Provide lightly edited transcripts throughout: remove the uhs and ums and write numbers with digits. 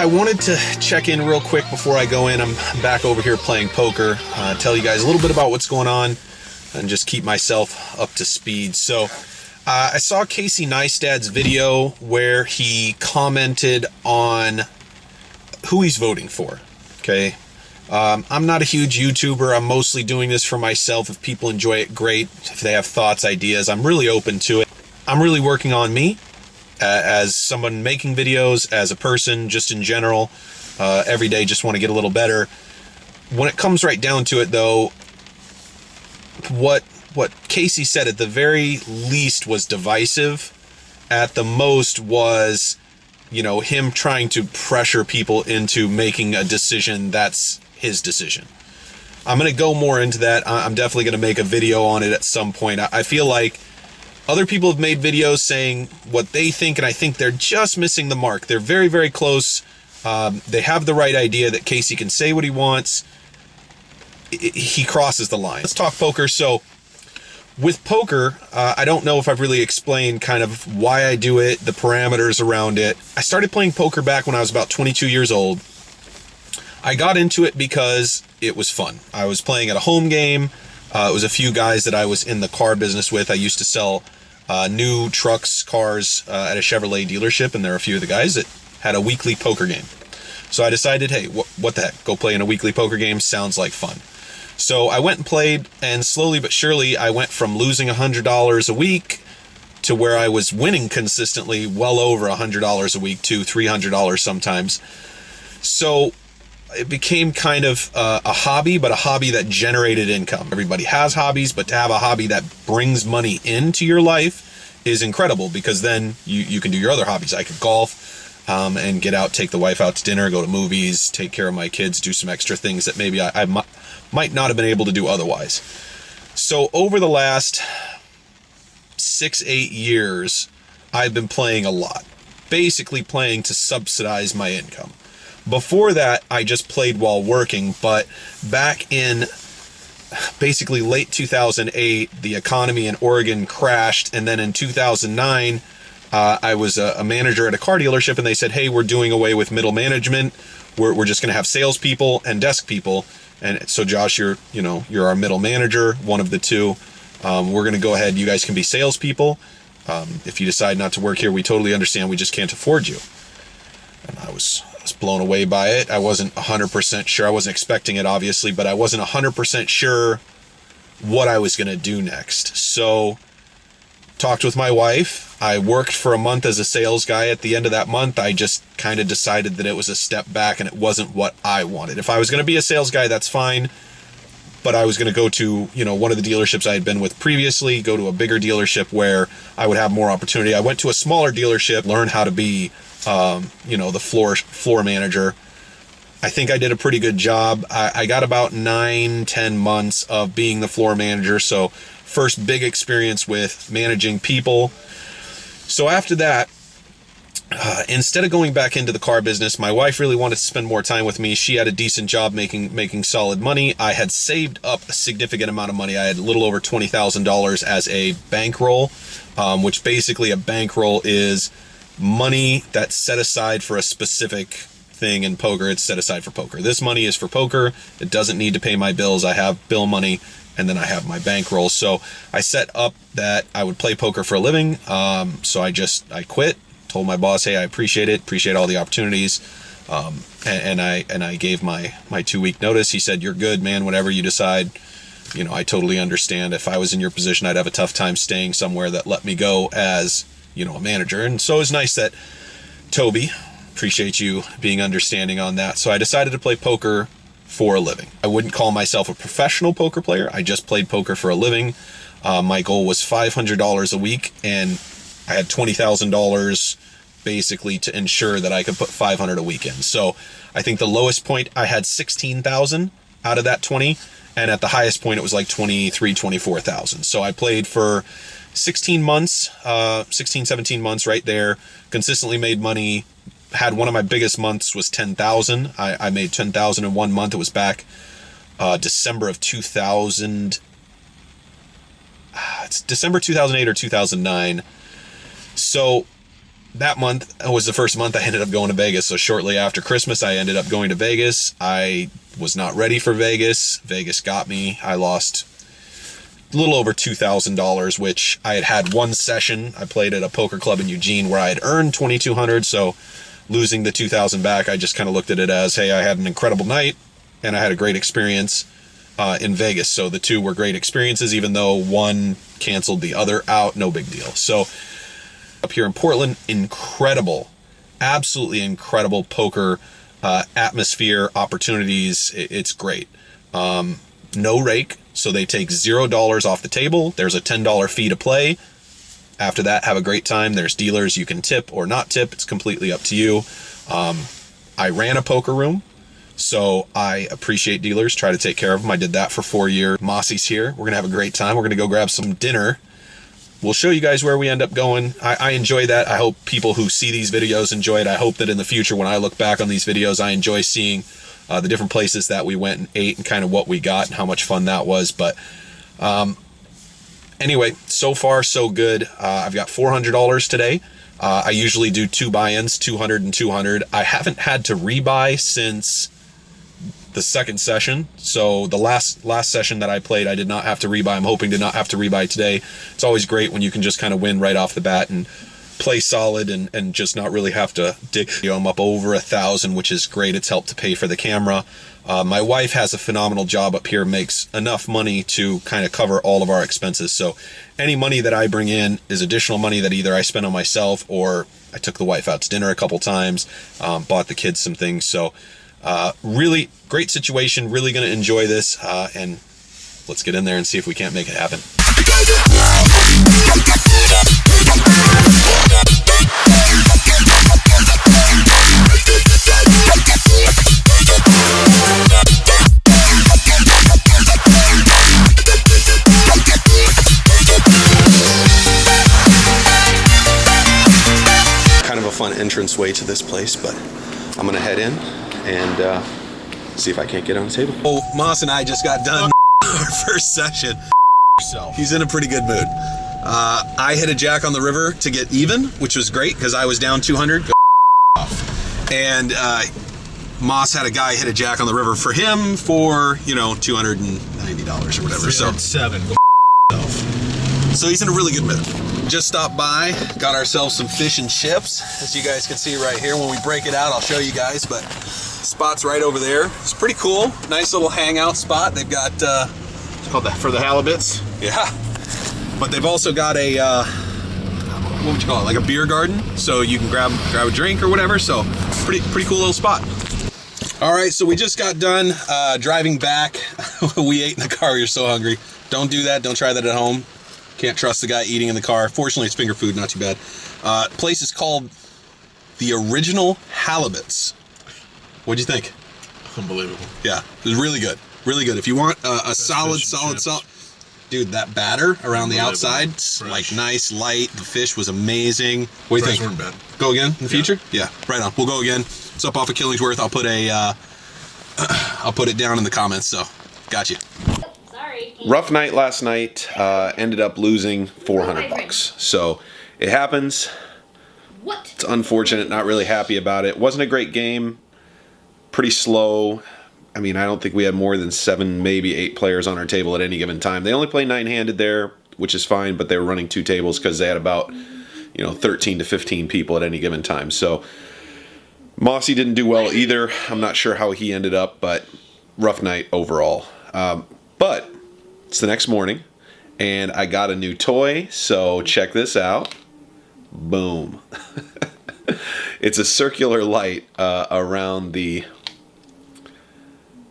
I wanted to check in real quick before I go in. I'm back over here playing poker. Tell you guys a little bit about what's going on and just keep myself up to speed. So I saw Casey Neistat's video where he commented on who he's voting for. Okay. I'm not a huge YouTuber. I'm mostly doing this for myself. If people enjoy it, great. If they have thoughts, ideas, I'm really open to it. I'm really working on me as someone making videos, as a person, just in general. Every day, just want to get a little better. When it comes right down to it, though, what Casey said at the very least was divisive. At the most was, you know, him trying to pressure people into making a decision that's his decision. I'm going to go more into that. I'm definitely going to make a video on it at some point. I feel like other people have made videos saying what they think, and I think they're just missing the mark. They're very, very close. They have the right idea that Casey can say what he wants. He crosses the line. Let's talk poker. So with poker, I don't know if I've really explained kind of why I do it, the parameters around it. I started playing poker back when I was about 22 years old. I got into it because it was fun. I was playing at a home game. It was a few guys that I was in the car business with. I used to sell new trucks, cars at a Chevrolet dealership, and there are a few of the guys that had a weekly poker game. So I decided, hey, what the heck? Go play in a weekly poker game. Sounds like fun. So I went and played, and slowly but surely, I went from losing $100 a week to where I was winning consistently well over $100 a week, $200-300 sometimes. So it became kind of a hobby, but a hobby that generated income. Everybody has hobbies, but to have a hobby that brings money into your life is incredible, because then you can do your other hobbies. I could golf and get out, take the wife out to dinner, go to movies, take care of my kids, do some extra things that maybe I might not have been able to do otherwise. So over the last 6-8 years, I've been playing a lot, basically playing to subsidize my income. Before that, I just played while working, but back in basically late 2008, the economy in Oregon crashed, and then in 2009, I was a manager at a car dealership, and they said, hey, we're doing away with middle management. We're just going to have salespeople and desk people. And so, Josh, you're our middle manager, one of the two. We're going to go ahead. You guys can be salespeople. If you decide not to work here, we totally understand. We just can't afford you. And I was blown away by it. I wasn't 100% sure. I wasn't expecting it, obviously, but I wasn't 100% sure what I was going to do next. So, talked with my wife. I worked for a month as a sales guy. At the end of that month, I just kind of decided that it was a step back and it wasn't what I wanted. If I was going to be a sales guy, that's fine. But I was going to go to, one of the dealerships I had been with previously, go to a bigger dealership where I would have more opportunity. I went to a smaller dealership, learn how to be the floor manager. I think I did a pretty good job. I got about 9-10 months of being the floor manager. So first big experience with managing people. So after that, instead of going back into the car business, my wife really wanted to spend more time with me. She had a decent job making solid money. I had saved up a significant amount of money. I had a little over $20,000 as a bankroll, which basically a bankroll is money that's set aside for a specific thing in poker. It's set aside for poker. This money is for poker. It doesn't need to pay my bills. I have bill money, and then I have my bankroll. So I set up that I would play poker for a living. So I quit, told my boss, hey, I appreciate it, appreciate all the opportunities. And I gave my 2-week notice. He said, you're good, man, whatever you decide. I totally understand. If I was in your position, I'd have a tough time staying somewhere that let me go as a manager. And so it's nice that Toby, appreciate you being understanding on that. So I decided to play poker for a living. I wouldn't call myself a professional poker player. I just played poker for a living. My goal was $500 a week, and I had $20,000 basically to ensure that I could put $500 a week in. So I think the lowest point I had 16,000 out of that 20, and at the highest point it was like 24,000. So I played for 17 months right there, consistently made money. Had one of my biggest months was 10,000. I made 10,000 in 1 month. It was back December of 2000. It's December 2008 or 2009. So that month was the first month I ended up going to Vegas. So shortly after Christmas, I ended up going to Vegas. I was not ready for Vegas. Vegas got me. I lost a little over $2,000, which I had one session. I played at a poker club in Eugene where I had earned $2,200. So losing the $2,000 back, I just kind of looked at it as, hey, I had an incredible night and I had a great experience in Vegas. So the two were great experiences, even though one canceled the other out. No big deal. So up here in Portland, incredible, absolutely incredible poker atmosphere, opportunities. It's great. No rake, so they take $0 off the table. There's a $10 fee to play. After that, have a great time. There's dealers you can tip or not tip. It's completely up to you. I ran a poker room, so I appreciate dealers. Try to take care of them. I did that for 4 years. Mossy's here. We're gonna have a great time. We're gonna go grab some dinner. We'll show you guys where we end up going. I enjoy that. I hope people who see these videos enjoy it. I hope that in the future, when I look back on these videos, I enjoy seeing the different places that we went and ate and kind of what we got and how much fun that was. But anyway, so far so good. I've got $400 today. I usually do 2 buy-ins, 200 and 200. I haven't had to rebuy since the second session. So the last session that I played, I did not have to rebuy. I'm hoping to not have to rebuy today. It's always great when you can just kind of win right off the bat and play solid and just not really have to dig. I'm up over 1,000, which is great. It's helped to pay for the camera. My wife has a phenomenal job up here, makes enough money to kind of cover all of our expenses. So any money that I bring in is additional money that either I spend on myself or I took the wife out to dinner a couple times, bought the kids some things. So really great situation, really going to enjoy this, and let's get in there and see if we can't make it happen. Kind of a fun entranceway to this place, but I'm going to head in and see if I can't get on the table. Oh, Moss and I just got done our first session. He's in a pretty good mood. I hit a jack on the river to get even, which was great because I was down 200. And Moss had a guy hit a jack on the river for him for, you know, $290 or whatever. So he's in a really good mood. Just stopped by, got ourselves some fish and chips, as you guys can see right here. When we break it out, I'll show you guys, but spot's right over there. It's pretty cool. Nice little hangout spot. They've got it's called for the halibuts. Yeah. But they've also got a what would you call it? Like a beer garden, so you can grab a drink or whatever. So pretty cool little spot. All right, so we just got done driving back. We ate in the car. You're so hungry. Don't do that. Don't try that at home. Can't trust the guy eating in the car. Fortunately, it's finger food, not too bad. Place is called The Original Halibuts. What'd you think? Unbelievable. Yeah, it was really good. Really good. If you want a solid. Dude, that batter around the outside, like nice, light. The fish was amazing. What do you think? Weren't bad. Go again in the future? Yeah, right on. We'll go again. It's up off of Killingsworth. I'll put it down in the comments. So, got you. Sorry. Rough night last night. Ended up losing $400. So it happens. What? It's unfortunate. Not really happy about it. Wasn't a great game. Pretty slow. I mean, I don't think we had more than 7, maybe 8 players on our table at any given time. They only play 9-handed there, which is fine, but they were running 2 tables because they had about, 13 to 15 people at any given time. So Mossy didn't do well either. I'm not sure how he ended up, but rough night overall. But it's the next morning, and I got a new toy, so check this out. Boom. It's a circular light around the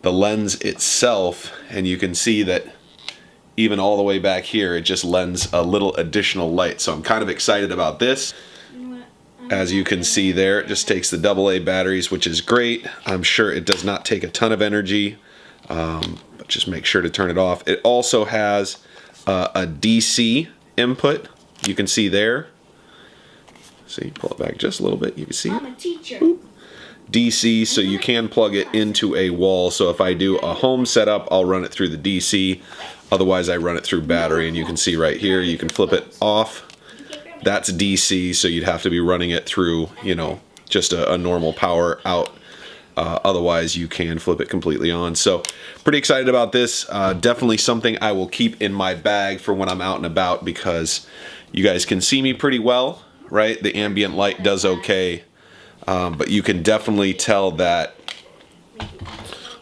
lens itself, and you can see that even all the way back here it just lends a little additional light. So I'm kind of excited about this. As you can see there, it just takes the AA batteries, which is great. I'm sure it does not take a ton of energy, but just make sure to turn it off. It also has a DC input. You can see there. See, pull it back just a little bit. You can see I'm a teacher. Boop. DC, so you can plug it into a wall. So if I do a home setup, I'll run it through the DC. Otherwise, I run it through battery, and you can see right here, you can flip it off That's DC, so you'd have to be running it through, you know, just a normal power out. Otherwise, you can flip it completely on. So, pretty excited about this. Definitely something I will keep in my bag for when I'm out and about, because you guys can see me pretty well, right? The ambient light does okay, but you can definitely tell that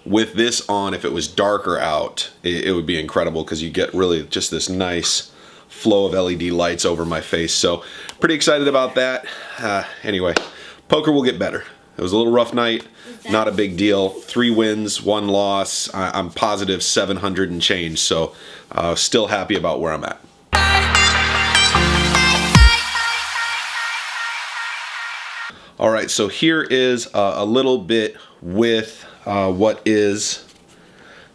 with this on, if it was darker out, it would be incredible, because you get really just this nice flow of LED lights over my face. So, pretty excited about that. Anyway, poker will get better. It was a little rough night, not a big deal. 3 wins, 1 loss. I'm positive 700 and change, so still happy about where I'm at. All right, so here is a little bit with what is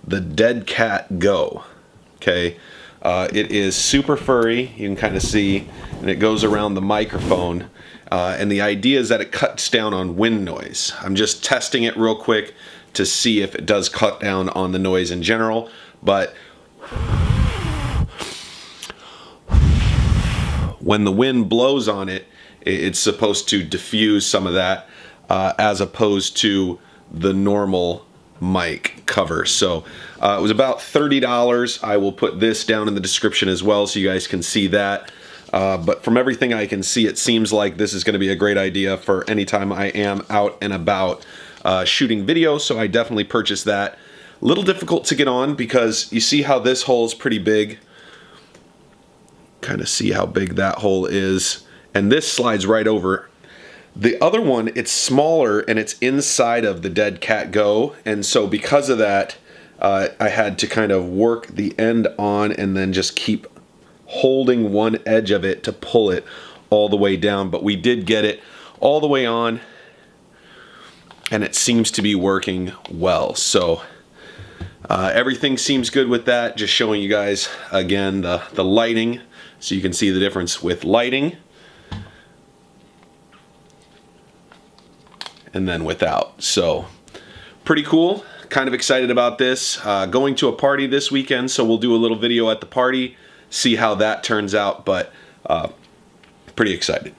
the Dead Cat Go. Okay, it is super furry. You can kind of see, and it goes around the microphone. And the idea is that it cuts down on wind noise. I'm just testing it real quick to see if it does cut down on the noise in general. But when the wind blows on it, it's supposed to diffuse some of that, as opposed to the normal mic cover. So it was about $30. I will put this down in the description as well, so you guys can see that. But from everything I can see, it seems like this is going to be a great idea for any time I am out and about shooting video, so I definitely purchased that. A little difficult to get on, because you see how this hole is pretty big. Kind of see how big that hole is. And this slides right over. The other one, it's smaller, and it's inside of the Dead Cat Go, and so because of that, I had to kind of work the end on and then just keep holding one edge of it to pull it all the way down. But we did get it all the way on, and it seems to be working well. So everything seems good with that. Just showing you guys again the lighting, so you can see the difference with lighting and then without. So pretty cool. Kind of excited about this. Going to a party this weekend, so we'll do a little video at the party, see how that turns out, but pretty excited.